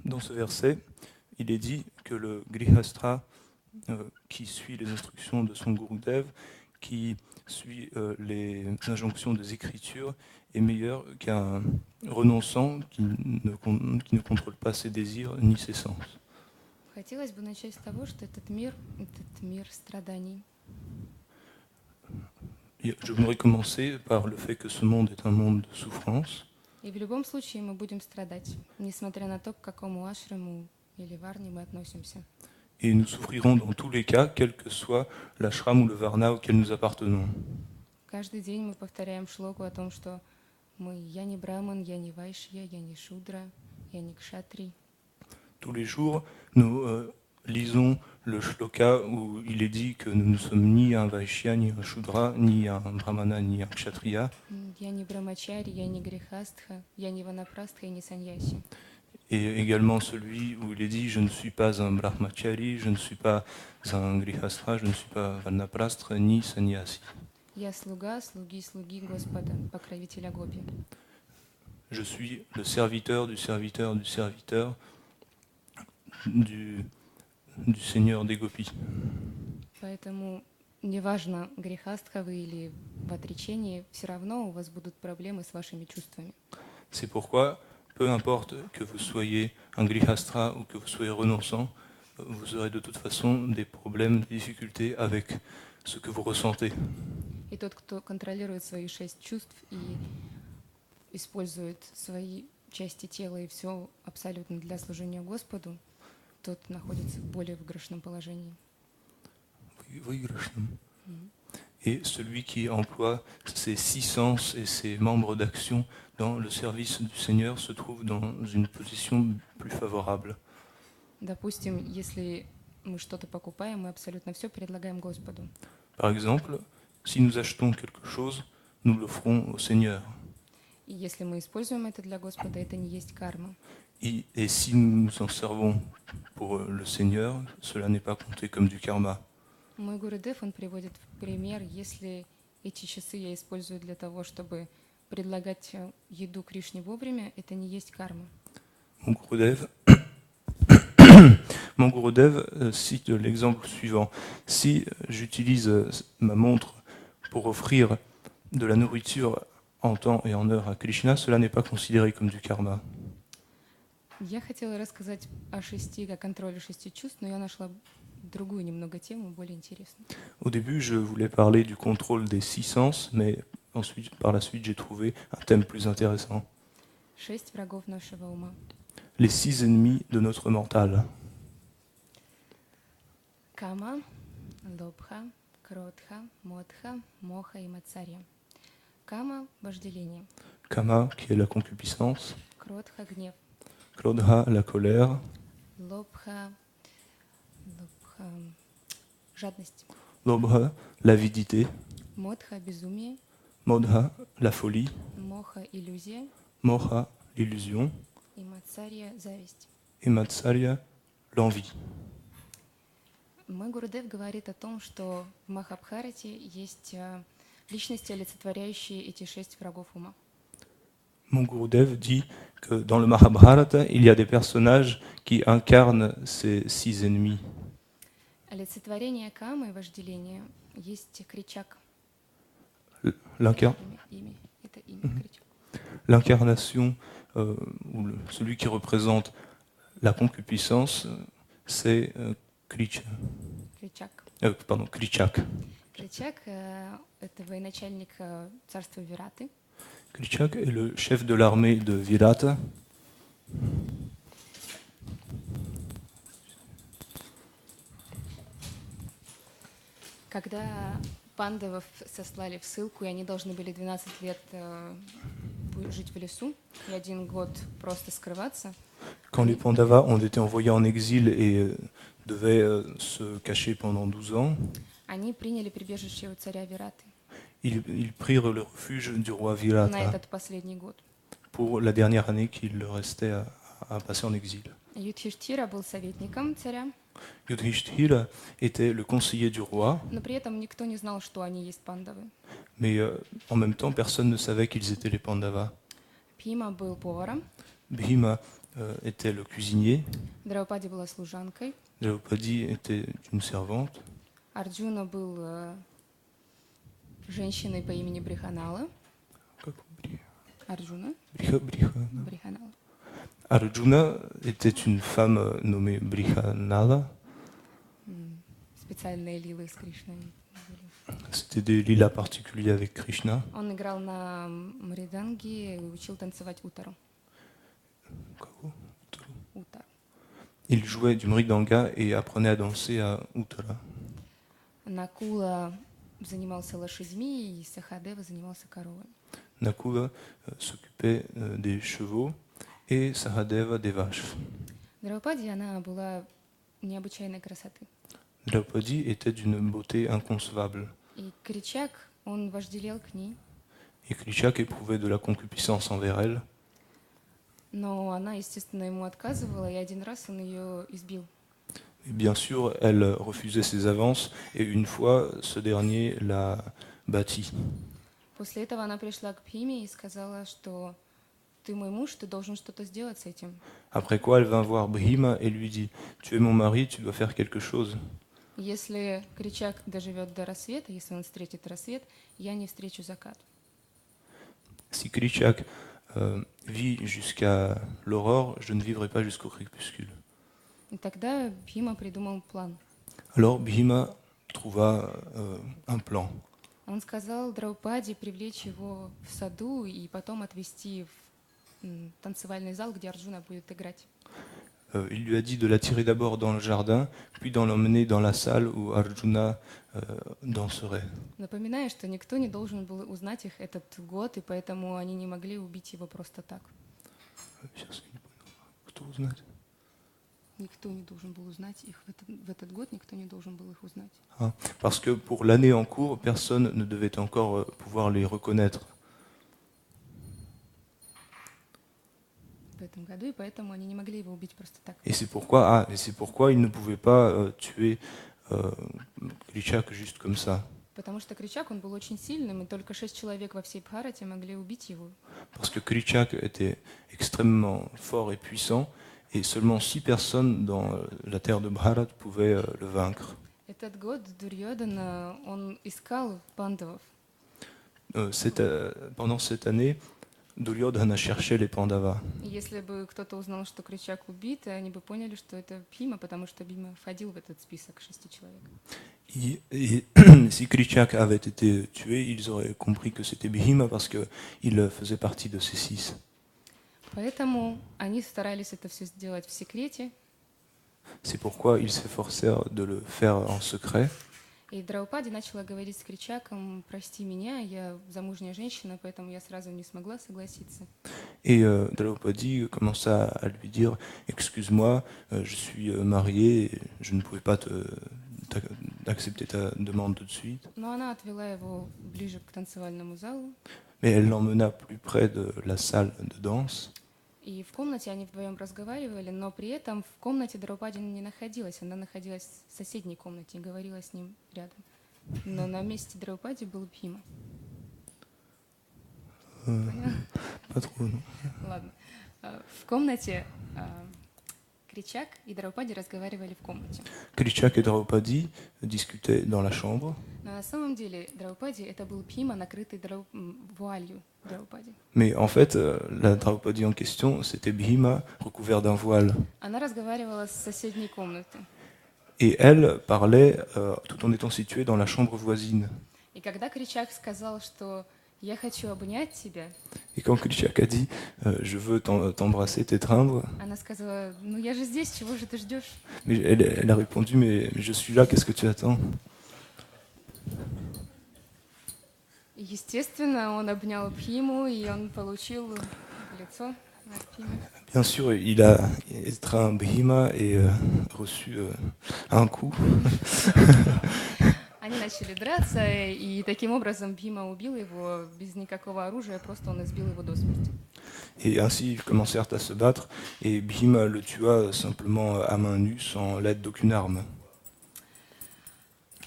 Dans ce verset, il est dit que le grihastra qui suit les instructions de son Gurudev, qui suit les injonctions des Écritures, est meilleur qu'un renonçant qui ne contrôle pas ses désirs ni ses sens. Хотелось бы начать с того, что этот мир страданий. Je voudrais commencer par le fait que ce monde est un monde de souffrance. И в любом случае мы будем страдать, несмотря на то, к какому ашраму или варне мы относимся. Et nous souffrirons dans tous les cas, quel que soit l'ashram ou le varna auquel nous appartenons. Каждый день мы повторяем шлоку о том, что я не браман, я не вайшья, я не шудра, я не кшатри. Tous les jours, nous lisons le shloka où il est dit que nous ne sommes ni un vaishya, ni un shudra, ni un brahmana, ni un kshatriya. Я не брамачари, я не грехастха, я не ванапрастха и не саньяси. Et également celui où il est dit je ne suis pas un brahmachari, je ne suis pas un grihastra, je ne suis pas vanaprastra, ni sannyasi. Я слуга, слуги Господа, покровителя Гопи. Je suis le serviteur du serviteur du serviteur du Seigneur des Gopis. Поэтому неважно, грехастха вы или в отречении, все равно у вас будут проблемы с вашими чувствами. C'est pourquoi, peu importe que vous soyez un grihastra ou que vous soyez renonçant, vous aurez de toute façon des problèmes, des difficultés avec ce que vous ressentez. И тот, кто контролирует свои 6 чувств и использует свои части тела и все абсолютно для служения Господу, тот находится в более выигрышном положении. Et celui qui emploie ses 6 sens et ses membres d'action dans le service du Seigneur se trouve dans une position plus favorable. Допустим, если мы что-то покупаем, мы абсолютно все предлагаем Господу. Par exemple, si nous achetons quelque chose, nous l'offrons au Seigneur. И если мы используем это для Господа, это не есть карма. Et si nous nous en servons pour le Seigneur, cela n'est pas compté comme du karma. Мой Гурудев, он приводит в пример, если эти часы я использую для того, чтобы предлагать еду Кришне вовремя, это не есть карма. Mon Gurudev cite l'exemple suivant. Si j'utilise ma montre pour offrir de la nourriture en temps et en heure à Krishna, cela n'est pas considéré comme du karma. Я хотела рассказать о контроле 6 чувств, но я нашла другую немного тему, более интересную. Au début, je voulais parler du contrôle des 6 sens, mais ensuite, par la suite, j'ai trouvé un thème plus intéressant. 6 врагов нашего ума. Les 6 ennemis de notre mental. Кама, лобха, кротха, модха, моха и мацарья. Кама – вожделение. Kama, qui est la concupiscence. Кротха – гнев. Krodha, la colère. Лобха – жадность. Lobha, l'avidité. Модха – безумие. Modha, la folie. Моха – иллюзия. Moha, l'illusion. И мацарья – зависть. Et Matsarya, l'envie. Мой Гурудев говорит о том, что в Махабхарате есть личности, олицетворяющие эти 6 врагов ума. Mon Gurudev dit que dans le Mahabharata, il y a des personnages qui incarnent ces 6 ennemis. Олицетворение камы, вожделения, есть кричак. L'incarnation, ou celui qui représente la concupiscence, c'est Krichak. Кричак – это военачальник царства Вираты. Krichak est le chef de l'armée de Virata. Когда пандавов сослали в ссылку, и они должны были 12 лет жить в лесу, и 1 год просто скрываться. Quand les Pandavas ont été envoyés en exil et devaient se cacher pendant 12 ans, они приняли прибежище у царя Вираты. Ils prirent le refuge du roi Virata На этот последний год. Pour la dernière année qu'il leur restait à passer en exil. Юдхиштхира был советником царя. Yudhishthira était le conseiller du roi, Но при этом никто не знал, что они есть пандавы. mais en même temps, personne ne savait qu'ils étaient les Pandavas. Бхима был поваром. Bhima était le cuisinier, Драупади была служанкой, Draupadi était une servante, Арджуна был женщиной по имени Бриханала. Арджуна? Бриханала. Arjuna était une femme nommée Brihanala. Специальные лилы с Кришной. C'était des lilas particuliers avec Krishna. Он играл на мриданге и учил танцевать утару. Утар. Il jouait du mridanga et apprenait à danser à Uttara. Накула занимался лошадьми, и Сахадева занимался коровами. Nakula s'occupait des chevaux et Sahadeva des vaches. Драупади, она была необычайной красоты. Draupadi était d'une beauté inconcevable. И Кричак, он вожделел к ней, Et Krishak éprouvait de la concupiscence envers elle. но она, естественно, ему отказывала, и один раз он ее избил. Et bien sûr, elle refusait ses avances et une fois, ce dernier l'a bâtie. После этого она пришла к Бхиме и сказала, что ты мой муж, ты должен что-то сделать с этим. Après quoi, elle vint voir Bhima et lui dit « Tu es mon mari, tu dois faire quelque chose. Если Кричак доживет до рассвета, если он встретит рассвет, я не встречу закат. Si Krishak vit jusqu'à l'aurore, je ne vivrai pas jusqu'au crépuscule. » И тогда Бхима придумал план. Alors Bhima trouva un plan. Он сказал Драупади привлечь его в саду и потом отвезти в танцевальный зал, где Арджуна будет играть. Il lui a dit de l'attirer d'abord dans le jardin, puis d'en l'emmener dans la salle où Arjuna danserait. Напоминаю, что никто не должен был узнать их этот год, и поэтому они не могли убить его просто так. Никто не должен был узнать их в этот год, никто не должен был их узнать. Parce que pour l'année en cours, personne ne devait encore pouvoir les reconnaître. В этом году, и поэтому они не могли его убить просто так. Et c'est pourquoi ils ne pouvaient pas tuer Krishak juste comme ça. Потому что Кричак, он был очень сильным, и только 6 человек во всей Бхарате могли убить его. Parce que Krishak était extrêmement fort et puissant, et seulement 6 personnes dans la terre de Bharat pouvaient le vaincre. Этот год Дурьёдана, он искал пандавов. Pendant cette année, Duryodhana cherchait les Pandavas. Если бы кто-то узнал, что Кричак убит, они бы поняли, что это Бхима, потому что Бхима входил в этот список 6 человек. Et si Krishak avait été tué, ils auraient compris que c'était Bhima parce qu'il faisait partie de ces 6. Поэтому они старались это все сделать в секрете. C'est pourquoi ils s'efforcèrent de le faire en secret. И Драупади начала говорить с Кричаком: «Прости меня, я замужняя женщина, поэтому я сразу не смогла согласиться». Et Draupadi commença à lui dire « Excuse-moi, je suis mariée, je ne pouvais pas accepter ta demande tout de suite. » Но она отвела его ближе к танцевальному залу. Mais elle l'emmena plus près de la salle de danse. И в комнате они вдвоем разговаривали, но при этом в комнате Драупади не находилась. Она находилась в соседней комнате и говорила с ним рядом. Но на месте Драупади был Бхима. Pas trop, non. Ладно. В комнате Кричак и Драупади разговаривали в комнате. Krishak et Draupadi discutaient dans la chambre. Но на самом деле Драупади это был Бхима, накрытый вуалью Драупади. Mais en fait, la Draupadi en question, c'était Bhima recouvert d'un voile. Она разговаривала с соседней комнаты. Et elle parlait tout en étant située dans la chambre voisine. И когда Кричак сказал, что «я хочу обнять тебя», Et quand Krishak a dit je veux t'embrasser, t'étreindre, она сказала: «Ну я же здесь, чего же ты ждешь?» mais elle a répondu mais je suis là, qu'est-ce que tu attends? И, естественно, он обнял Бхиму, и он получил в лицо от Бхимы. Bien sûr, il a étreint Bhima et reçu un coup. Они начали драться, и таким образом Бхима убил его без никакого оружия, просто он избил его до смерти. Et ainsi, ils commencèrent à se battre, et Bhima le tua simplement à main nue, sans l'aide d'aucune arme.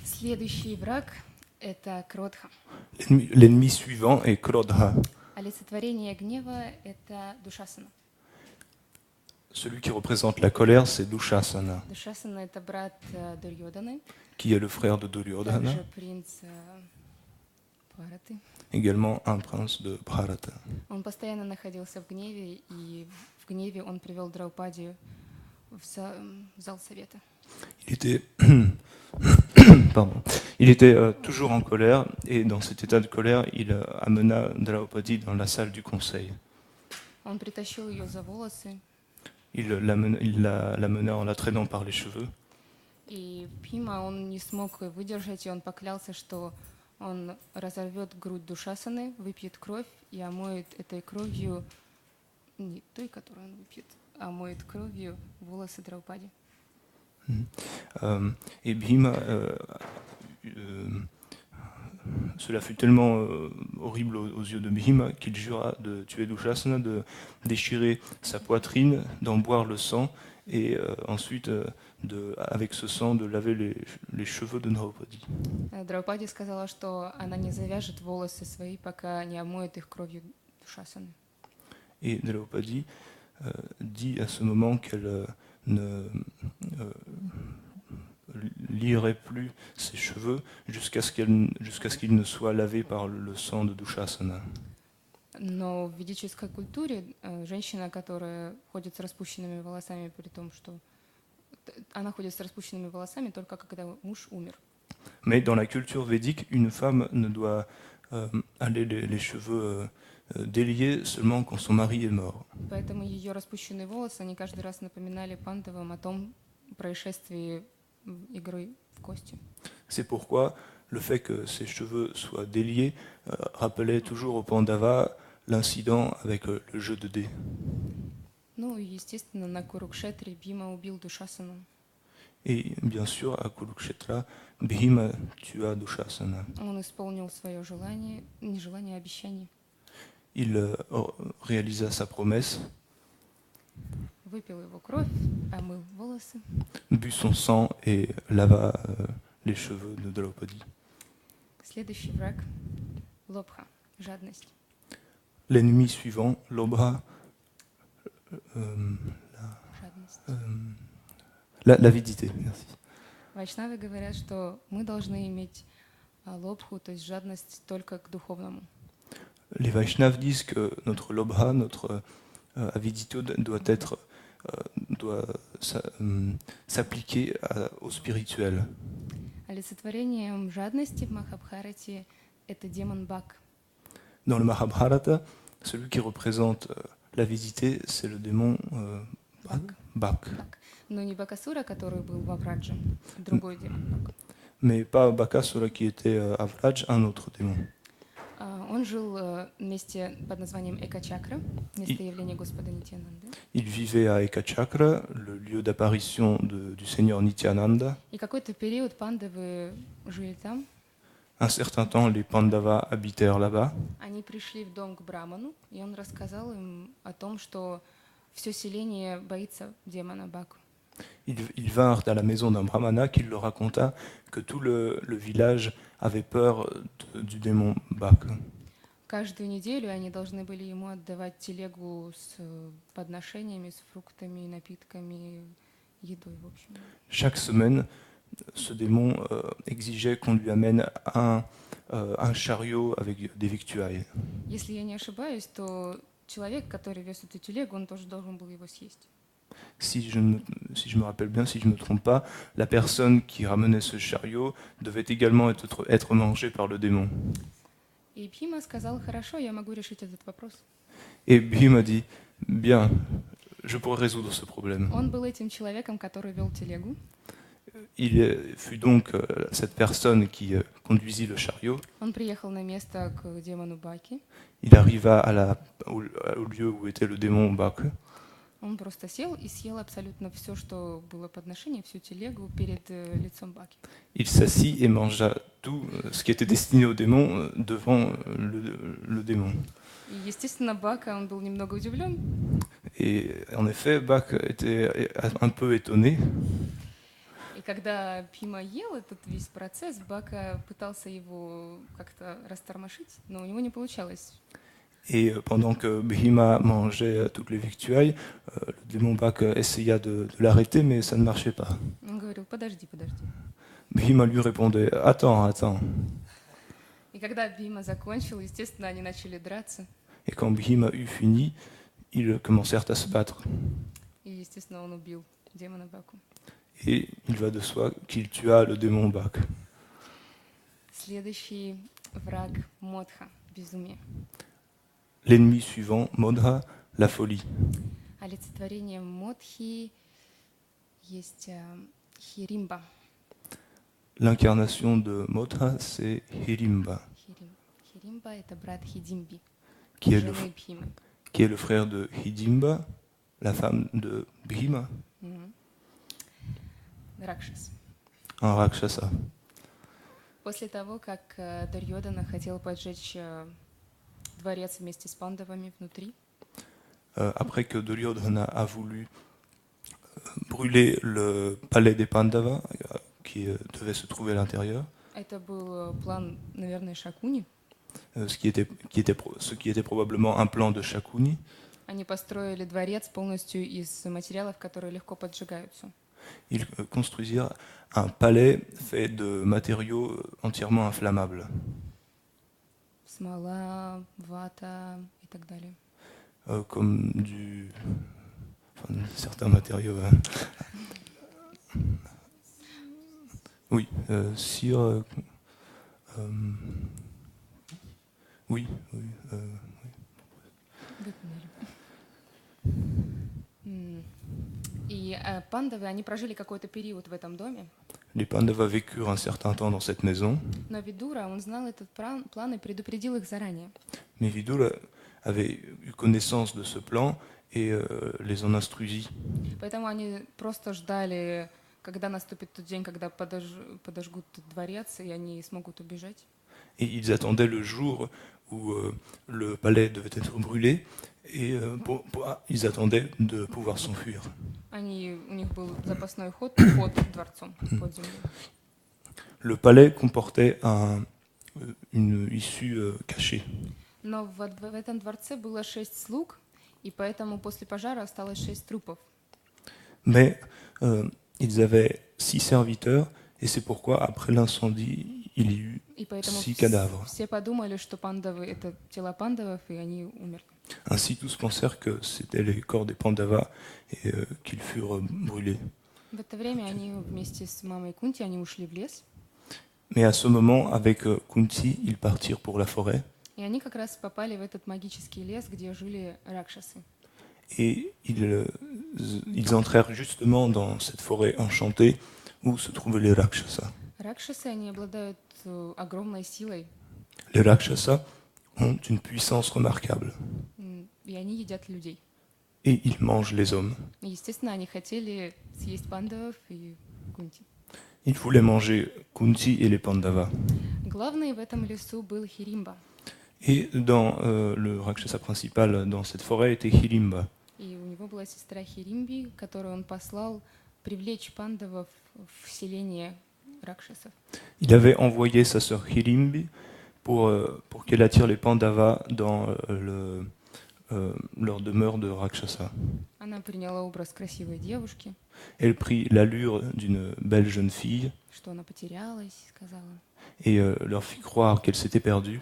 Следующий враг — это Кродха. L'ennemi suivant est Krodha. Олицетворение гнева — это Душасана. Celui qui représente la colère, c'est Dushasana, Душасана — это брат Дурьоданы, qui est le frère de Duryodhana, также принц Бхараты. également un prince de Bharata. Он постоянно находился в гневе, и в гневе он привел Драупади в зал совета. Il était, pardon. Il était toujours en colère, et dans cet état de colère, il amena Draupadi dans la salle du conseil. Он притащил ее за волосы, Il l'amena en la traînant par les cheveux. и Бхима, он не смог выдержать, и он поклялся, что он разорвет грудь Душасаны, выпьет кровь и омоет этой кровью, не той, которую он выпьет, а омоет кровью волосы Драупади. Et Bhima, cela fut tellement horrible aux yeux de Bhima qu'il jura de tuer Dushasana, de déchirer sa poitrine, d'en boire le sang et ensuite, avec ce sang, de laver les cheveux de Draupadi. Драупади сказала, что она не завяжет волосы свои, пока не омоет их кровью Душасаны. Et Draupadi dit à ce moment qu'elle ne lierait plus ses cheveux jusqu'à ce qu'ils ne soient lavés par le sang de Dushasana. Но в ведической культуре женщина, которая ходит с распущенными волосами, при том, что она ходит с распущенными волосами только когда муж умер. Mais dans la culture védique, une femme ne doit aller les cheveux déliés seulement quand son mari est mort. Поэтому ее распущенные волосы, они каждый раз напоминали пандавам о том происшествии игры в кости. C'est pourquoi le fait que ses cheveux soient déliés rappelait toujours aux Pandavas l'incident avec le jeu de dés. Ну и, естественно, на Курукшетре Бхима убил Душасану. Et bien sûr, à Kurukshetra, Bhima tua Dushasana. Он исполнил свое желание, не желание, а обещание. Il réalisa sa promesse, Выпил его кровь, омыл волосы. but son sang et lava les cheveux de Draupadi. Следующий враг — лобха, жадность. L'ennemi suivant, Lobha, Жадность. l'avidité. Merci. Вайшнавы говорят, что мы должны иметь лобху, то есть жадность, только к духовному. Les Vaishnavas disent que notre Lobha, notre avidité doit s'appliquer au spirituel. Олицетворением жадности в Махабхарате — это демон Бак. Dans le Mahabharata, celui qui représente l'avidité, c'est le démon Bak. Но не Бакасура, который был в Аврадже, другой демон Бак. Mais pas Bakasura qui était à Vraj, un autre démon. Он жил в месте под названием Эка-чакра, место явления Господа Нитьянанды. Il vivait à Ekachakra, le lieu d'apparition du Seigneur Nityananda. И какой-то период пандавы жили там. Un certain temps, les Pandavas habitèrent là-bas. Они пришли в дом к Браману, и он рассказал им о том, что все селение боится демона Баку. Ils vinrent à la maison d'un brahmana qui leur raconta que tout le village avait peur du démon Bak. Каждую неделю они должны были ему отдавать телегу с подношениями, с фруктами, напитками, едой, в общем. Chaque semaine, ce démon exigeait qu'on lui amène un chariot avec des victuailles. Если я не ошибаюсь, то человек, который вез эту телегу, он тоже должен был его съесть. Si je me rappelle bien, si je ne me trompe pas, la personne qui ramenait ce chariot devait également être mangée par le démon. И Бхима сказал: хорошо, я могу решить этот вопрос. Et Bhima dit, bien, je pourrais résoudre ce problème. Он был этим человеком, который вел телегу. Il fut donc cette personne qui conduisit le chariot. Он приехал на место к демону Баки. Il arriva au lieu où était le démon Bak. Он просто сел и съел абсолютно все, что было подношение, всю телегу перед лицом Баки. Il s'assit et mangea tout ce qui était destiné au démon devant le démon. И, естественно, Бака, он был немного удивлен. Et en effet, Bak était un peu étonné. И когда Бхима ел этот весь процесс, Бака пытался его как-то растормошить, но у него не получалось. Et pendant que Bhima mangeait toutes les victuailles, le démon Bak essaya de l'arrêter, mais ça ne marchait pas. Он говорил: подожди, подожди. Bhima lui répondait « Attends, attends ». И когда Бхима закончил, естественно, они начали драться. Et quand Bhima eut fini, ils commencèrent à se battre. И, естественно, он убил демона Баку. Et il va de soi qu'il tua le démon Bak. Следующий враг — Модха, безумие. L'ennemi suivant, Modha, la folie. Олицетворение Модхи есть Хиримба. L'incarnation de Modha, c'est Hirimba, Хиримба — это брат Хидимби, qui est, жены Бхимы. qui est le frère de Hidimba, la femme de Bhima, Ракшас. un Rakshasa. После того, как Дурьодана хотел поджечь дворец вместе с пандавами внутри, Après que Duryodhana a voulu brûler le palais des Pandavas, qui devait se trouver à l'intérieur, это был план, наверное, Шакуни. ce qui était probablement un plan de Shakuni. Они построили дворец полностью из материалов, которые легко поджигаются. Ils construisirent un palais fait de matériaux entièrement inflammables, Смола, вата и так далее. comme certains matériaux. Oui, cire. Oui. И пандавы, они прожили какой-то период в этом доме, Les Pandavas vécurent un certain temps dans cette maison, но Видура, он знал этот план и предупредил их заранее. mais Vidura avait eu connaissance de ce plan et les en instruisit. Поэтому они просто ждали, когда наступит тот день, когда подожгут дворец, и они смогут убежать. Et ils attendaient le jour où le palais devait être brûlé, et ils attendaient de pouvoir s'enfuir. У них был запасной ход под дворцом, под землей. Le palais comportait une issue cachée. Но в этом дворце было 6 слуг, и поэтому после пожара осталось 6 трупов. Mais ils avaient 6 serviteurs, et c'est pourquoi, après l'incendie, il y eut И поэтому 6 cadavres. все подумали, что пандавы — это тела пандавов, и они умерли. Ainsi, tous pensèrent que c'était les corps des Pandavas et qu'ils furent brûlés. В это время они вместе с мамой Кунти, они ушли в лес, Mais à ce moment, avec Kunti, ils partirent pour la forêt, и они как раз попали в этот магический лес, где жили ракшасы. et ils entrèrent justement dans cette forêt enchantée où se trouvaient les Rakshasas. Ракшасы, они обладают огромной силой, Les Rakshasas ont une puissance remarquable, и они едят людей. et ils mangent les hommes. И, естественно, они хотели съесть пандавов и Кунти. Ils voulaient manger Kunti et les Pandavas. Главный в этом лесу был Хиримба. Et dans le Rakshasa principal dans cette forêt était Hirimba. И у него была сестра Хиримби, которую он послал привлечь пандавов в селение ракшасов. Il avait envoyé sa sœur Hirimbi pour qu'elle attire les Pandavas dans leur demeure de Rakshasa. Она приняла образ красивой девушки, Elle prit l'allure d'une belle jeune fille что она потерялась, сказала. et leur fit croire qu'elle s'était perdue.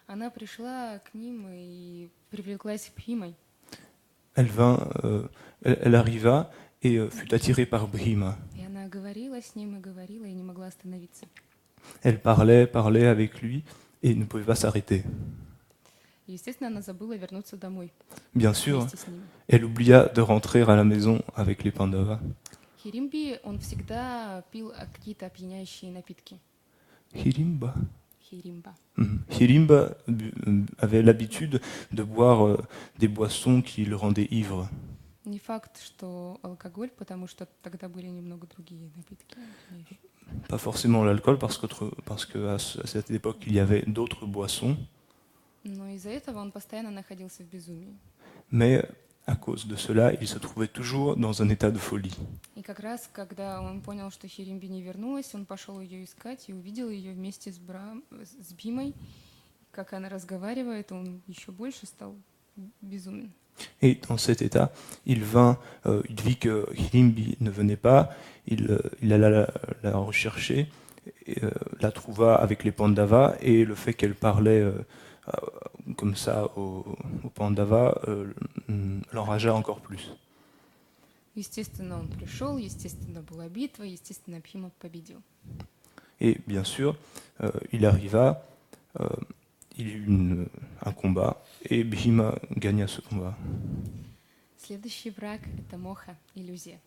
Она пришла к ним и привлеклась Бхимой. Elle arriva et fut attirée par Bhima. И она говорила с ним и не могла остановиться. Elle parlait avec lui et ne pouvait pas s'arrêter. И, естественно, она забыла вернуться домой Bien sûr, вместе с ними. elle oublia de rentrer à la maison avec les Pandavas. Хиримби, он всегда пил какие-то опьяняющие напитки. Hirimba. Хиримба. Hirimba avait l'habitude de boire des boissons qui le rendaient ivre. Не факт, что алкоголь, потому что тогда были немного другие напитки. Pas forcément l'alcool, parce qu'à cette époque, il y avait d'autres boissons. Но из-за этого он постоянно находился в безумии. Mais à cause de cela, il se trouvait toujours dans un état de folie. И как раз, когда он понял, что Хиримби не вернулась, он пошел ее искать и увидел ее вместе с Бхимой, как она разговаривает, он еще больше стал безумен. Et dans cet état, il vit que Hilimbi ne venait pas, il alla la rechercher, la trouva avec les Pandavas, et le fait qu'elle parlait comme ça aux Pandavas l'enragea encore plus. Естественно, он пришел, естественно, была битва, естественно, Бхима победил. Et bien sûr, il arriva, il y eut un combat, et Bhima gagna ce combat. Следующий враг — это моха, иллюзия.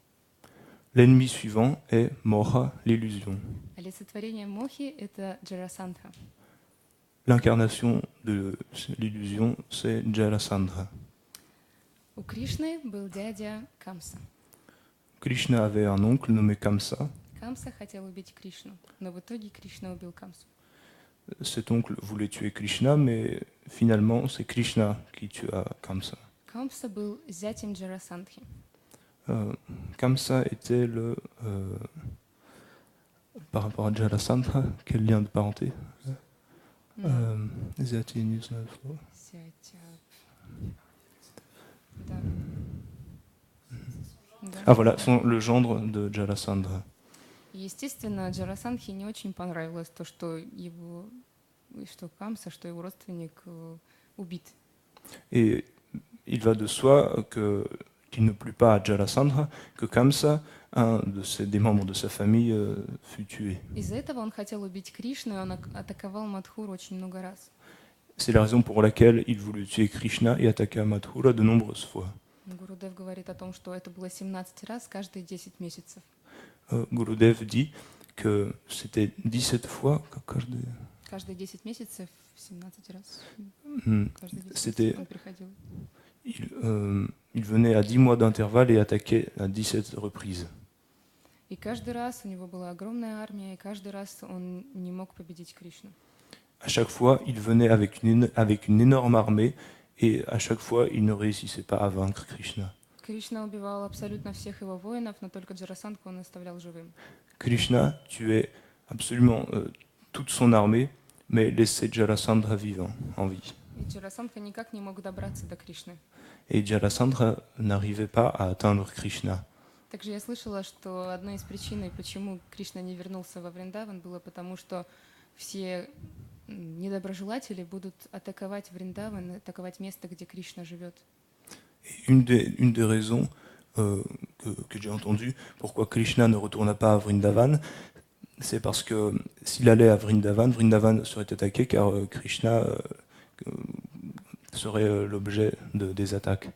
L'ennemi suivant est Moha, l'illusion. Олицетворение мохи — это Джарасандха. L'incarnation de l'illusion, c'est Jarasandha. У Кришны был дядя Камса. Krishna avait un oncle nommé Kamsa. Камса хотел убить Кришну, но в итоге Кришна убил Камсу. Cet oncle voulait tuer Krishna, mais finalement, c'est Krishna qui tua Kamsa. Камса был зятем Джарасандхи. Kamsa était par rapport à Jarasandha, quel lien de parenté Зятя. Да. Да. Ah voilà, le gendre de Jarasandha. Естественно, Джарасандхе не очень понравилось то, что Камса, что его родственник убит. Et il va de soi qu'il ne plut pas à Jarasandha que Kamsa, des membres de sa famille, fut tué. Из-за этого он хотел убить Кришну, и он атаковал Мадхуру очень много раз. C'est la raison pour laquelle il voulut tuer Krishna et attaqua Mathura de nombreuses fois. Гурудев говорит о том, что это было 17 раз каждые 10 месяцев. Gurudev dit que c'était 17 fois Каждые 10 месяцев 17 раз. Каждые 10 C'était месяцев он приходил. Il venait à 10 mois d'intervalle et attaquait à 17 reprises. И каждый раз у него была огромная армия, и каждый раз он не мог победить Кришну. À chaque fois, il venait avec une énorme armée et à chaque fois, il ne réussissait pas à vaincre Krishna. Кришна убивал абсолютно всех его воинов, но только Джарасандху он оставлял живым. Krishna tuait absolument toute son armée, mais laissait Jarasandha vivant, en vie. И Джарасандха никак не мог добраться до Кришны. Et Jarasandha n'arrivait pas à atteindre Krishna. Также я слышала, что одной из причин, почему Кришна не вернулся во Вриндаван, было потому, что все недоброжелатели будут атаковать Вриндаван, атаковать место, где Кришна живет. Une des raisons que j'ai entendues pourquoi Krishna ne retourna pas à Vrindavan, c'est parce que s'il allait à Vrindavan, Vrindavan serait attaqué car Krishna serait l'objet des attaques.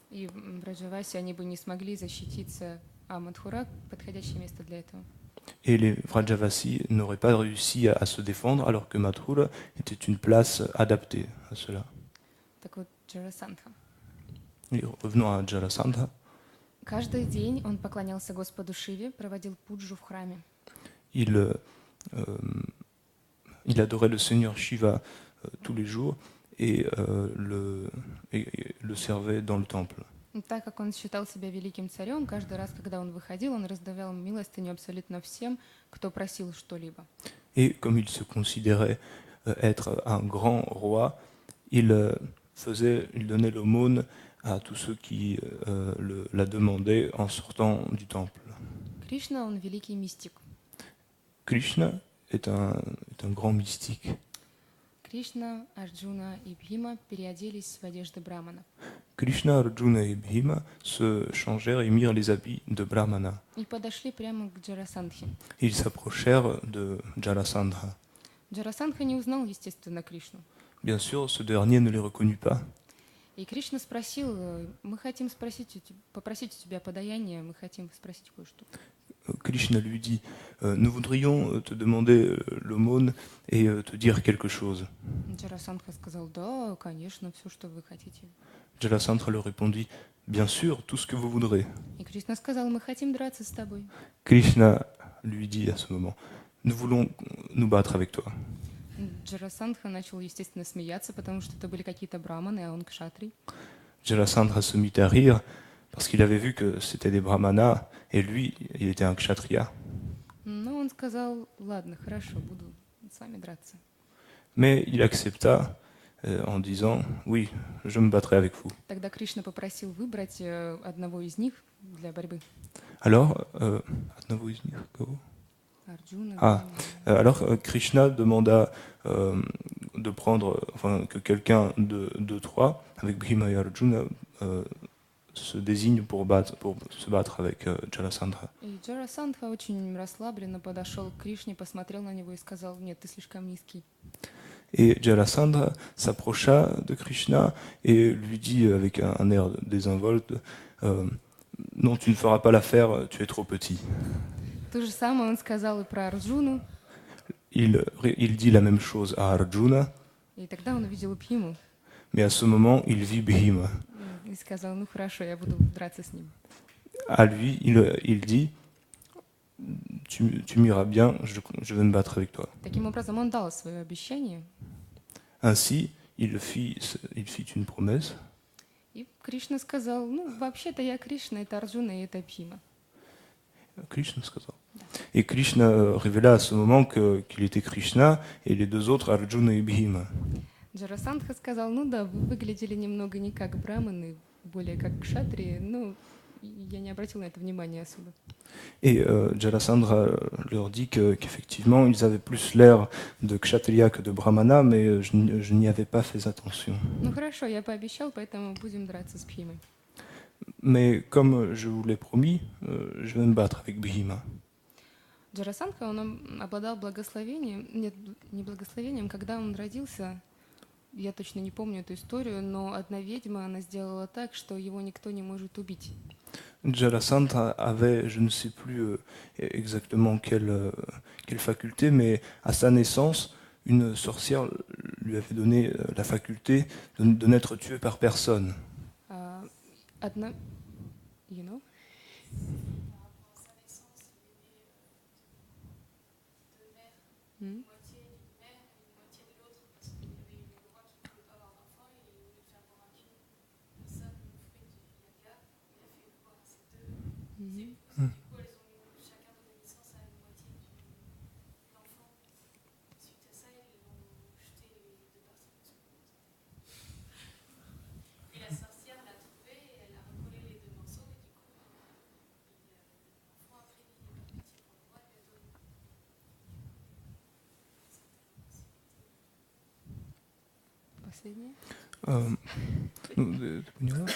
И в Браджавасе они бы не смогли защититься, а Мадхура — подходящее место для этого. Et les Vrajavasi n'auraient pas réussi à se défendre alors que Mathura était une place adaptée à cela. Так вот, Джарасандха. Et revenons à Jarasandha. Каждый день он поклонялся Господу Шиве, проводил пуджу в храме. Il adorait le Seigneur Shiva tous les jours et le servait dans le temple. И так как он считал себя великим царем, каждый раз, когда он выходил, он раздавал милостыню абсолютно всем, кто просил что-либо. Et comme il se considérait être un grand roi, il donnait l'aumône à tous ceux qui la demandaient en sortant du temple. Кришна, он великий мистик. Krishna est un grand mystique. Кришна, Арджуна и Бхима переоделись в одежды браманов. Krishna, Arjuna et Bhima se changèrent et mirent les habits de Brahmana. И подошли прямо к Джарасандхе. Ils s'approchèrent de Jarasandha. Джарасандха не узнал, естественно, Кришну. Bien sûr, ce dernier ne les reconnut pas. И Кришна спросил: мы хотим попросить у тебя подаяние, мы хотим спросить кое-что. Krishna lui dit, nous voudrions te demander l'aumône et te dire quelque chose. Джарасандха сказал: да, конечно, все, что вы хотите. Jarasandha leur répondit, bien sûr, tout ce que vous voudrez. И Кришна сказал: мы хотим драться с тобой. Krishna lui dit à ce moment, nous voulons nous battre avec toi. Джарасандха начал, естественно, смеяться, потому что это были какие-то браманы, а он кшатрий. Jarasandha se mit à rire parce qu'il avait vu que c'était des brahmanas et lui, il était un kshatriya. Но он сказал: ладно, хорошо, буду с вами драться. Mais il accepta en disant « Oui, je me battrai avec vous ». Тогда Кришна попросил выбрать одного из них для борьбы. Alors, одного из них, кого? Арджуна. Ah, alors Krishna demanda de prendre, enfin que quelqu'un de trois, avec Bhima et Arjuna, se désigne pour se battre avec Jarasandha. И Джарасандха очень расслабленно подошел к Кришне, посмотрел на него и сказал: «Нет, ты слишком низкий». Et Jarasandha s'approcha de Krishna et lui dit avec un air désinvolte non, tu ne feras pas l'affaire, tu es trop petit. То же самое он сказал и про Арджуну, Il dit la même chose à Arjuna, и тогда он увидел Бхиму mais à ce moment, il vit Bhima. и сказал: «Ну хорошо, я буду драться с ним». À lui, il dit tu m'iras bien, je vais me battre avec toi. Таким образом, он дал свое обещание, Ainsi, il fit une promesse. и Кришна сказал: «Ну, вообще-то я Кришна, это Арджуна и это Бхима». Krishna, сказал. Et Krishna révéla à ce moment qu'il était Krishna et les deux autres, Arjuna et Bhima. Джарасандха сказал: «Ну да, вы выглядели немного не как браманы, более как кшатрии, но я не обратил на это внимания особо». Et Jarasandha leur dit qu'effectivement, ils avaient plus l'air de Kshatriya que de Brahmana, mais je n'y avais pas fait attention. Ну хорошо, я пообещал, поэтому будем драться с Бхимой. Mais comme je vous l'ai promis, je vais me battre avec Bhima. Джарасандха, он обладал благословением, нет, не благословением, когда он родился, я точно не помню эту историю, но одна ведьма, она сделала так, что его никто не может убить. Jarasandha avait, je ne sais plus exactement quelle faculté, mais à sa naissance, une sorcière lui avait donné la faculté de n'être tuée par personne. Одна, you know? Последнее. Ты поняла?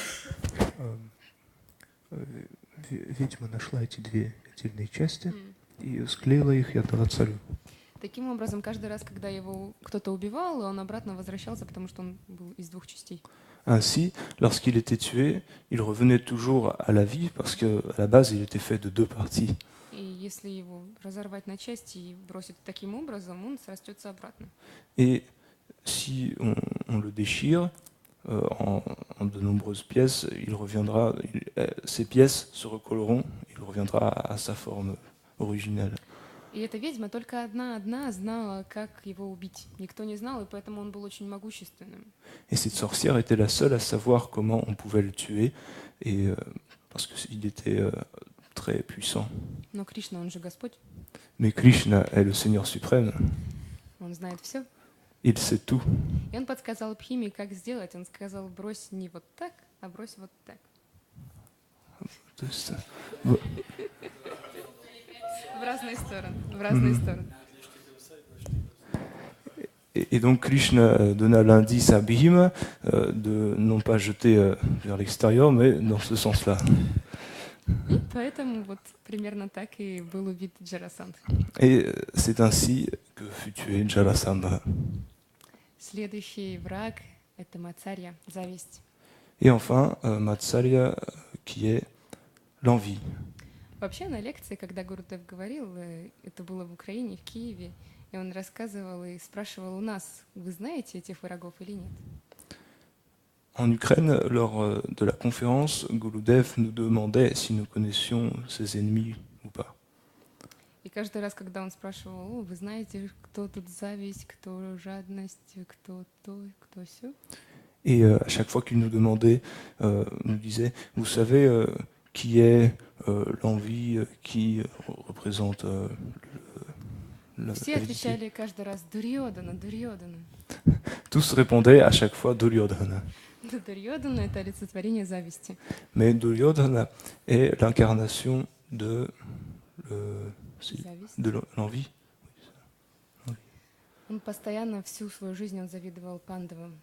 Ведьма нашла эти две отдельные части и склеила их и отдала царю. Таким образом, каждый раз, когда его кто-то убивал, он обратно возвращался, потому что он был из двух частей. Ainsi, lorsqu'il était tué, il revenait toujours à la vie parce qu'à la base, il était fait de deux parties. И если его разорвать на части и бросить таким образом, он срастется обратно. Et si on le déchire en de nombreuses pièces, il reviendra, ces pièces se recolleront, il reviendra à sa forme originelle. И эта ведьма только одна знала, как его убить. Никто не знал, и поэтому он был очень могущественным. Et cette sorcière était la seule à savoir comment on pouvait le tuer, et parce qu'il était très puissant. Но Кришна, он же Господь. Mais Krishna est le Seigneur suprême. Он знает все. Il sait tout. И он подсказал Бхиме, как сделать. Он сказал: брось не вот так, а брось вот так. В разные стороны. В разные стороны. Et donc Krishna donna l'indice à Bhima de non pas jeter vers l'extérieur, mais dans ce sens-là. И поэтому вот примерно так и был убит Джарасандха. Et c'est ainsi que fut tué Jarasandha. Следующий враг — это Мацарья, зависть. Et enfin, Matsarya, qui est l'envie. Вообще на лекции, когда Гурудев говорил, это было в Украине, в Киеве, и он рассказывал и спрашивал у нас: вы знаете этих врагов или нет? En Ukraine, lors de la conférence, Gurudev nous demandait si nous connaissions ses ennemis ou pas. И каждый раз, когда он спрашивал: вы знаете, кто тут зависть, кто жадность, кто то, кто сё? Et à chaque fois qu'il nous demandait, nous disait, vous savez qui est l'envie, qui représente Все qualité. отвечали каждый раз Дурьодана, Дурьодана. Tous répondaient à chaque fois Duryodhana. Но Дурьодана — это олицетворение зависти. Mais Duryodhana est l'incarnation de, Зависть. de l'envie. Он постоянно всю свою жизнь он завидовал Пандавам.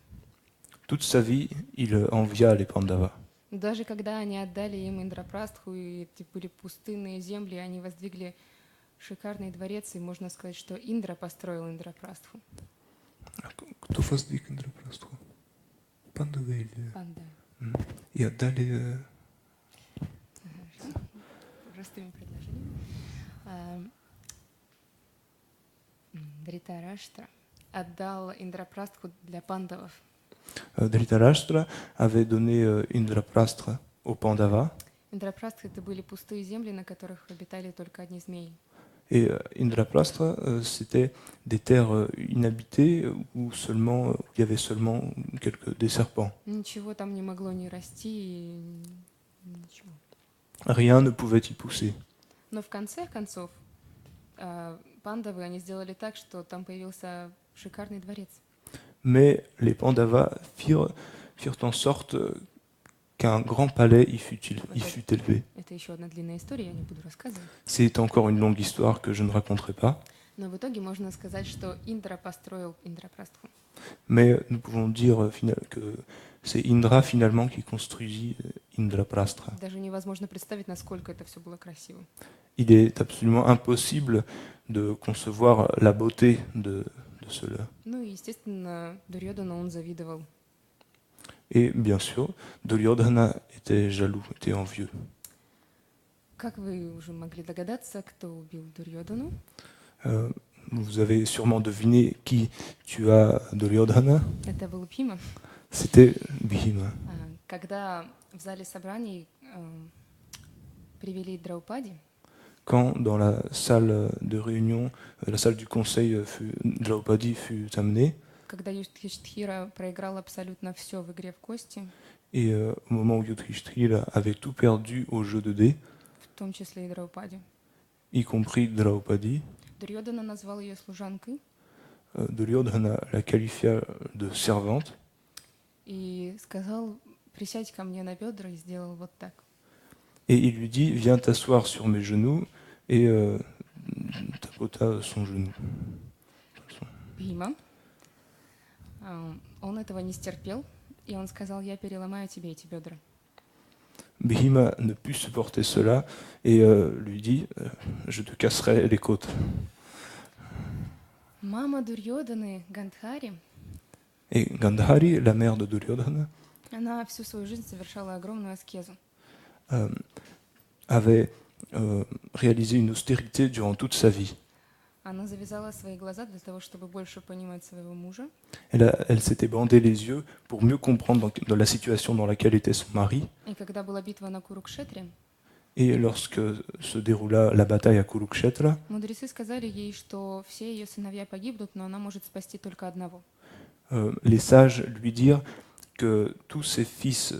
Toute sa vie, il envia les Pandavas. Даже когда они отдали им Индрапрастху, и эти были пустынные земли, они воздвигли шикарный дворец, и можно сказать, что Индра построил Индрапрастху. Кто воздвиг Индрапрастху? Пандавы или... Панда. И отдали... Простыми предложениями. Дритараштра отдал Индрапрастху для пандавов. Dhritarashtra avait donné Indraprastra aux Pandavas. Индрапрастха — это были пустые земли, на которых обитали только одни змеи. Et Indraprastra, c'était des terres inhabitées où il y avait seulement des serpents. Ничего там не могло ни расти, и ничего. Rien ne pouvait y pousser. Но в конце концов пандавы, они сделали так, что там появился шикарный дворец. Mais les Pandavas firent en sorte qu'un grand palais y fut élevé. Это еще одна длинная история, я не буду рассказывать. C'est encore une longue histoire que je ne raconterai pas. Но в итоге можно сказать, что Индра построил Индрапрастху. Mais nous pouvons dire que c'est Indra finalement qui construisit Indraprastra. Даже невозможно представить, насколько это все было красиво. Il est absolument impossible de concevoir la beauté de cela. Ну и, естественно, Дурьодана он завидовал. Et bien sûr, Duryodhana était jaloux, était envieux. Как вы уже могли догадаться, кто убил Дурьодану? Vous avez sûrement deviné qui tua Duryodhana. Это был Бхима. C'était Bhima. Когда в зале собраний привели Драупади, Quand dans la salle de réunion, la salle du conseil, Draupadi fut amenée, когда Юдхиштхира проиграл абсолютно все в игре в кости, et au moment où Yudhishthira avait tout perdu au jeu de dés, в том числе и Драупади, y compris Draupadi, Дурьодана назвал ее служанкой Duryodhana la qualifia de servante и сказал: «Присядь ко мне на бедра», и сделал вот так. et il lui dit viens t'asseoir sur mes genoux et tapota son genou. Бхима, он этого не стерпел, и он сказал: «Я переломаю тебе эти бедра». Bhima ne put supporter cela et lui dit je te casserai les côtes. Мама Дурьоданы, Гандхари, Et Gandhari, la mère de Duryodhana, она всю свою жизнь совершала огромную аскезу. avait réalisé une austérité durant toute sa vie. Она завязала свои глаза для того, чтобы больше понимать своего мужа. Elle s'était bandé les yeux pour mieux comprendre dans la situation dans laquelle était son mari. И когда была битва на Курукшетре, Et lorsque se déroula la bataille à Kurukshetra, мудрецы сказали ей, что все ее сыновья погибнут, но она может спасти только одного. les sages lui dirent que tous ses fils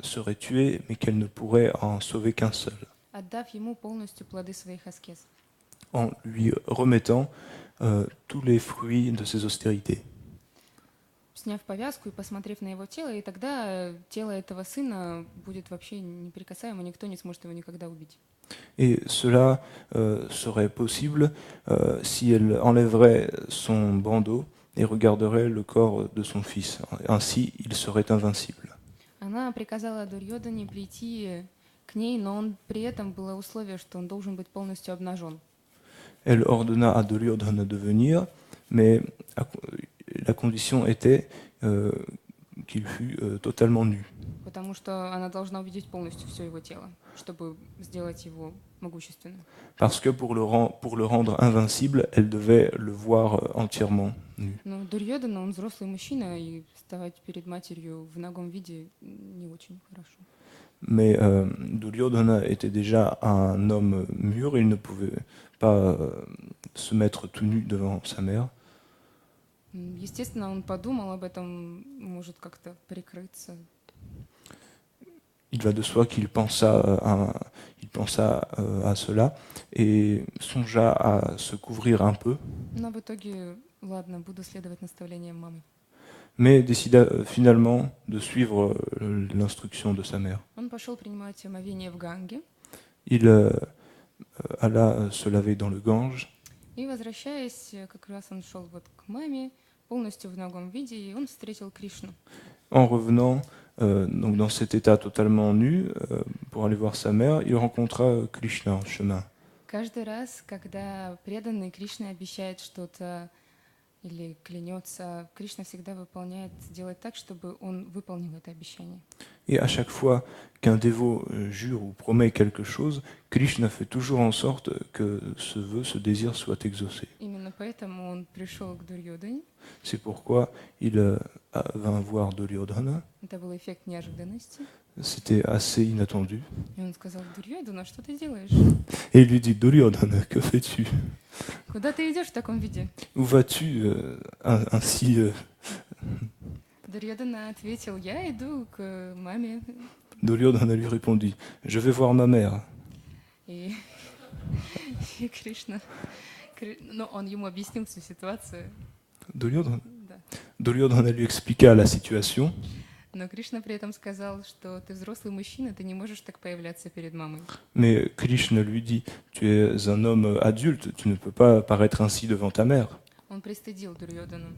seraient tués, mais qu'elle ne pourrait en sauver qu'un seul, Отдав ему полностью плоды своих аскез. en lui remettant tous les fruits de ses austérités. Сняв повязку и посмотрев на его тело, и тогда тело этого сына будет вообще неприкасаемо, никто не сможет его никогда убить. Et cela serait possible si elle enlèverait son bandeau et regarderait le corps de son fils. Ainsi, il serait invincible. Она приказала Дурьодане прийти к ней, но он при этом было условие, что он должен быть полностью обнажен. Elle ordonna à Duryodhana de venir, mais la condition était qu'il fût totalement nu. Потому что она должна увидеть полностью все его тело, чтобы сделать его могущественным. Parce que pour le rendre invincible, elle devait le voir entièrement nu. Но Дурьодана, он взрослый мужчина, и вставать перед матерью в нагом виде не очень хорошо. Mais Duryodhana était déjà un homme mûr, il ne pouvait pas se mettre tout nu devant sa mère. Естественно, он подумал об этом, может как-то прикрыться. Il va de soi qu'il pensa pensa à cela et songea à se couvrir un peu, Но в итоге, ладно, буду следовать наставлениям мамы. mais décida finalement de suivre l'instruction de sa mère. Он пошел принимать омовение в Ганге, Il alla se laver dans le Gange, и, возвращаясь, как раз он шел вот к маме, полностью в нагом виде, и он встретил Кришну. en revenant donc dans cet état totalement nu pour aller voir sa mère, il rencontra Krishna en chemin. Каждый раз, когда преданный Кришне обещает что-то или клянется, Кришна всегда выполняет, делает так, чтобы он выполнил это обещание. Et à chaque fois qu'un dévot jure ou promet quelque chose, Krishna fait toujours en sorte que ce vœu, ce désir soit exaucé. Именно поэтому он пришел к Дурьёдане. C'est pourquoi il vint voir Duryodhana. Это был эффект неожиданности. C'était assez inattendu. И он сказал: Дурьёдана, что ты делаешь? Et il lui dit, Duryodhana, que fais-tu? Куда ты идешь в таком виде? Où vas-tu ainsi Дурьёдана ответил: я иду к маме. Duryodhana lui répondit, je vais voir ma mère. И, и Кришна, ну, он ему объяснил всю ситуацию. Duryodhana, Да. Duryodhana lui expliqua la situation, Но Кришна при этом сказал, что ты взрослый мужчина, ты не можешь так появляться перед мамой. mais Krishna lui dit, tu es un homme adulte, tu ne peux pas paraître ainsi devant ta mère. Он пристыдил Дурьёдану.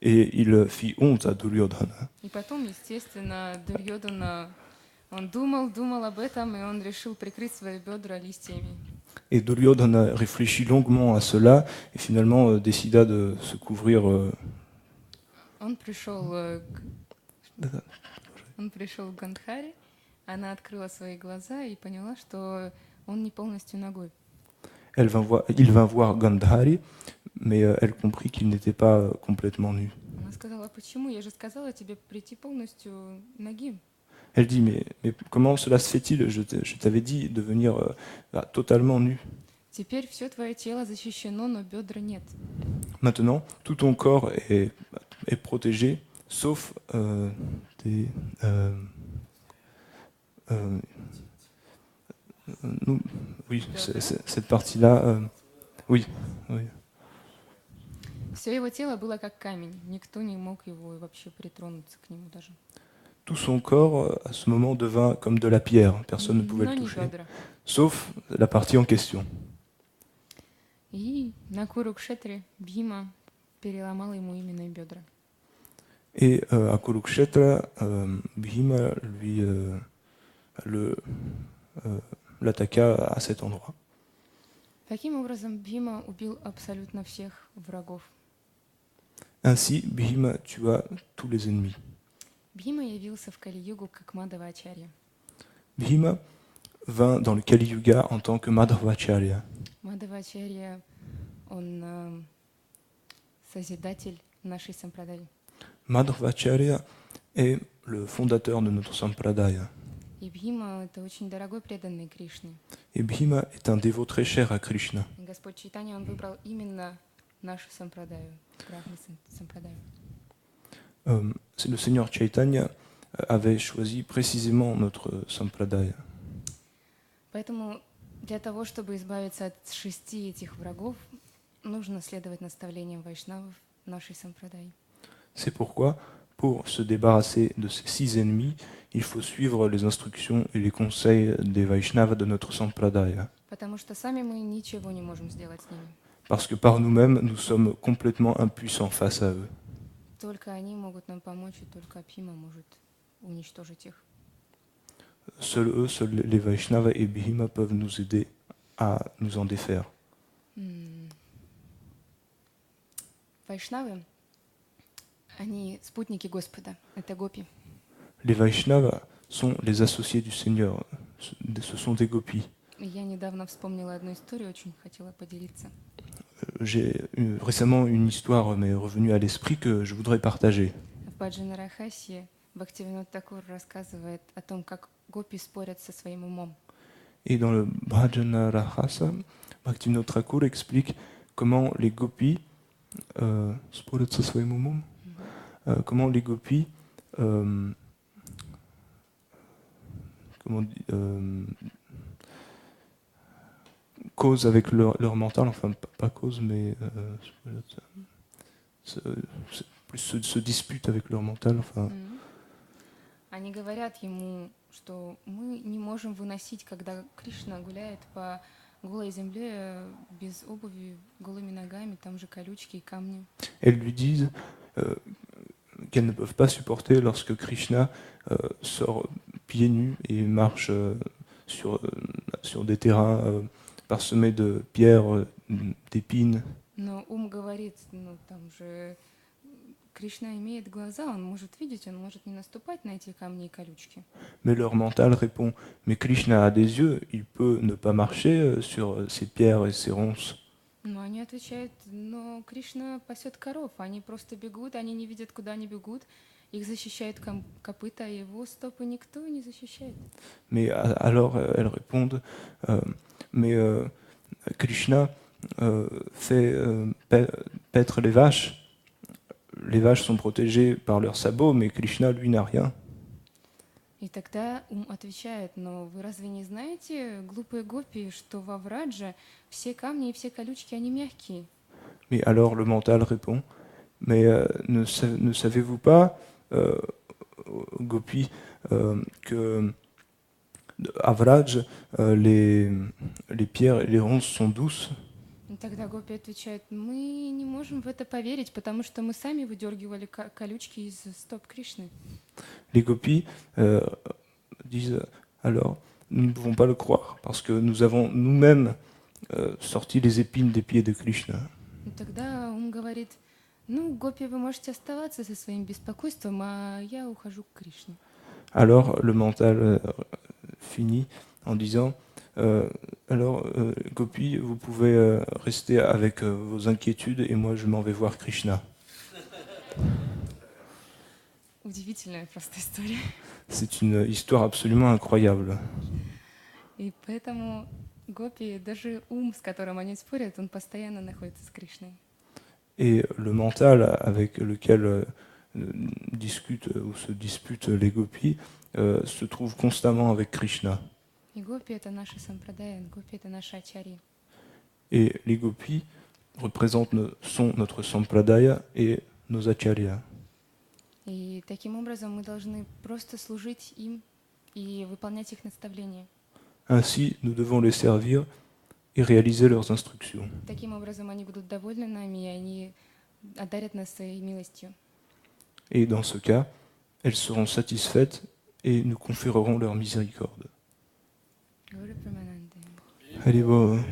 Et il fit honte à Duryodhana. И потом, естественно, Дурьёдана, он думал об этом, и он решил прикрыть свои бедра листьями. Et Duryodhana réfléchit longuement à cela et finalement décida de se couvrir. Он пришел к Гандхаре, она открыла свои глаза и поняла, что он не полностью нагой. Il vint voir Gandhari, mais elle comprit qu'il n'était pas complètement nu. Она сказала: почему? Я же сказала тебе прийти полностью нагим. Elle dit, mais comment cela se fait-il? Je t'avais dit de venir totalement nu. Теперь все твое тело защищено, но бедра нет. Maintenant, tout ton corps est protégé, sauf oui, cette partie-là. Oui. Все его тело было как камень, никто не мог его вообще притронуться к нему даже. Tout son corps, à ce moment, devint comme de la pierre. Personne ne pouvait Но le не toucher, бедра. sauf la partie en question. И на Курукшетре Бхима переломал ему именно бедра. Et à Kurukshetra, Bhima l'attaqua à cet endroit. Таким образом, Бхима убил абсолютно всех врагов. Ainsi, Bhima tua tous les ennemis. Бхима явился в Кали-югу как Мадхавачарья. Bhima vint dans le Kali Yuga en tant que Madhvacharya. Мадхавачарья, он созидатель нашей сампрадай. Madhvacharya est le fondateur de notre Sampradaya. И Бхима — это очень дорогой преданный Кришне. Et Bhima est un dévot très cher à Krishna. И Господь Чайтанья, он выбрал именно нашу сампрадаю, Брахма сампрадаю. Le Seigneur Chaitanya avait choisi précisément notre Sampradaya. Поэтому для того, чтобы избавиться от 6 этих врагов, нужно следовать наставлениям вайшнавов нашей сампрадай. C'est pourquoi, pour se débarrasser de ces 6 ennemis, il faut suivre les instructions et les conseils des Vaishnavas de notre Sampradaya. Потому что сами мы ничего не можем сделать с ними. Parce que par nous-mêmes, nous sommes complètement impuissants face à eux. Только они могут нам помочь, и только Бхима может уничтожить их. Seuls les Vaishnavas et Bhima peuvent nous aider à nous en défaire. Вайшнавы, они спутники Господа, это гопи. Les Vaishnavas sont les associés du Seigneur, ce sont des gopis. Я недавно вспомнила одну историю, очень хотела поделиться. J'ai récemment une histoire m'est revenue à l'esprit que je voudrais partager. В Баджана Рахасе Бхактивинод Такур рассказывает о том, как гопи спорят со своим умом. Et dans le Bhajana Rahasa, Bhaktivinoda Thakur explique comment les gopis comment les gopis causent avec leur mental, enfin pas cause, mais plus se disputent avec leur mental. Enfin, Они говорят ему, что мы не можем vыносить, когда Кришна гуляет по голой земле без обуви, голыми ногами, там же колючки и камни. elles lui disent qu'elles ne peuvent pas supporter lorsque Krishna sort pieds nus et marche sur des terrains parsemés de pierres, d'épines. Но ум говорит, ну там же Кришна имеет глаза, он может видеть, он может не наступать на эти камни и колючки. Mais leur mental répond, mais Krishna a des yeux, il peut ne pas marcher sur ces pierres et ces ronces. Но они отвечают, но Кришна пасет коров, они просто бегут, они не видят, куда они бегут, их защищают копыта, а его стопы никто не защищает. Mais alors elles répondent, mais Krishna fait paître les vaches. Les vaches sont protégées par leurs sabots, mais Krishna, lui, n'a rien. И тогда ум отвечает, но вы разве не знаете, глупые гопи, что во Врадже все камни и все колючки, они мягкие? Mais alors le mental répond, mais ne savez-vous pas, Gopi, que à Vraj, les pierres et les ronces sont douces? И тогда гопи отвечает, мы не можем в это поверить, потому что мы сами выдергивали колючки из стоп Кришны. Les gopis disent, alors, nous ne pouvons pas le croire, parce que nous avons nous-mêmes sorti les épines des pieds de Krishna. И тогда ум говорит, ну, гопи, вы можете оставаться со своим беспокойством, а я ухожу к Кришне. Alors le mental finit en disant, alors Gopi, vous pouvez rester avec vos inquiétudes et moi je m'en vais voir Krishna. Удивительная просто история. C'est une histoire absolument incroyable. И поэтому гопи, даже ум, с которым они спорят, он постоянно находится с Кришной. Et le mental avec lequel discutent ou se disputent les gopis se trouve constamment avec Krishna. И гопи — это наши сампрадая, гопи — это наши ачарьи. Et les gopis sont notre sampradaya et nos acharyas. И таким образом мы должны просто служить им и выполнять их наставления. Ainsi, nous devons les servir et réaliser leurs instructions. Таким образом они будут довольны нами, и они одарят нас своей милостью. Et dans ce cas, elles seront satisfaites et nous conférerons leur miséricorde. Гуру Прамананда. Allez, bon.